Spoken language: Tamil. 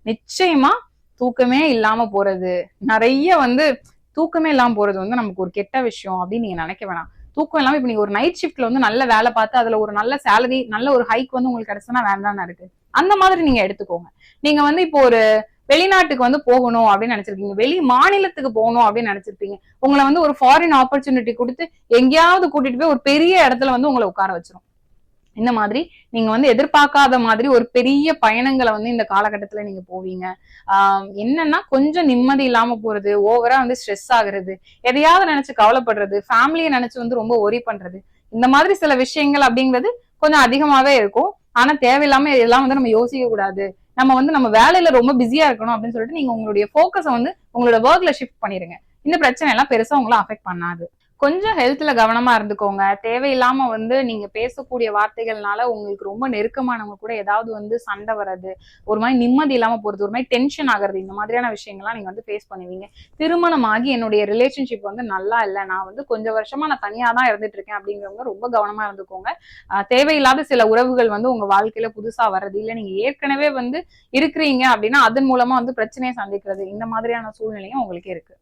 நிச்சயமா தூக்கமே இல்லாம போறது, நிறைய வந்து தூக்கமே இல்லாம போறது வந்து நமக்கு ஒரு கெட்ட விஷயம் அப்படின்னு நீங்க நினைக்க வேணாம். தூக்கம் இல்லாம இப்ப நீங்க ஒரு நைட் ஷிஃப்ட்ல வந்து நல்ல வேலை பார்த்து அதுல ஒரு நல்ல சேலரி, நல்ல ஒரு ஹைக் வந்து உங்களுக்கு கிடைச்சுன்னா வேண்டாம்னு இருக்கு. அந்த மாதிரி நீங்க எடுத்துக்கோங்க. நீங்க வந்து இப்போ ஒரு வெளிநாட்டுக்கு வந்து போகணும் அப்படின்னு நினைச்சிருக்கீங்க, வெளி மாநிலத்துக்கு போகணும் அப்படின்னு நினைச்சிருப்பீங்க. உங்களை வந்து ஒரு ஃபாரின் ஆப்பர்ச்சுனிட்டி கொடுத்து எங்கேயாவது கூட்டிட்டு போய் ஒரு பெரிய இடத்துல வந்து உங்களை உட்கார வச்சிரும். இந்த மாதிரி நீங்க வந்து எதிர்பார்க்காத மாதிரி ஒரு பெரிய பயணங்களை வந்து இந்த காலகட்டத்துல நீங்க போவீங்க. என்னன்னா கொஞ்சம் நிம்மதி இல்லாம போறது, ஓவரா வந்து ஸ்ட்ரெஸ் ஆகுறது, எதையாவது நினைச்சு கவலைப்படுறது, ஃபேமிலியை நினைச்சு வந்து ரொம்ப ஒரி பண்றது, இந்த மாதிரி சில விஷயங்கள் அப்படிங்கிறது கொஞ்சம் அதிகமாவே இருக்கும். ஆனா தேவையில்லாம இதெல்லாம் வந்து நம்ம யோசிக்க கூடாது. நம்ம வந்து நம்ம வேலையில ரொம்ப பிஸியா இருக்கணும் அப்படின்னு சொல்லிட்டு நீங்க உங்களுடைய போக்கஸை வந்து உங்களோட ஒர்க்ல ஷிஃப்ட் பண்ணிருங்க. இந்த பிரச்சனை எல்லாம் பெருசா உங்களை அஃபெக்ட் பண்ணாது. கொஞ்சம் ஹெல்த்ல கவனமா இருந்துக்கோங்க. தேவையில்லாம வந்து நீங்க பேசக்கூடிய வார்த்தைகள்னால உங்களுக்கு ரொம்ப நெருக்கமானவங்க கூட ஏதாவது வந்து சண்டை வர்றது, ஒரு மாதிரி நிம்மதி இல்லாம போறது, ஒரு மாதிரி டென்ஷன் ஆகுறது, இந்த மாதிரியான விஷயங்கள்லாம் நீங்க வந்து ஃபேஸ் பண்ணுவீங்க. திருமணம் ஆகி என்னுடைய ரிலேஷன்ஷிப் வந்து நல்லா இல்லை, நான் வந்து கொஞ்சம் வருஷமா நான் தனியா தான் இருந்துட்டு இருக்கேன் அப்படிங்கிறவங்க ரொம்ப கவனமா இருந்துக்கோங்க. தேவையில்லாத சில உறவுகள் வந்து உங்க வாழ்க்கையில புதுசா வர்றது, இல்ல நீங்க ஏற்கனவே வந்து இருக்கிறீங்க அப்படின்னா அதன் மூலமா வந்து பிரச்சனையை சந்திக்கிறது, இந்த மாதிரியான சூழ்நிலையும் உங்களுக்கு இருக்கு.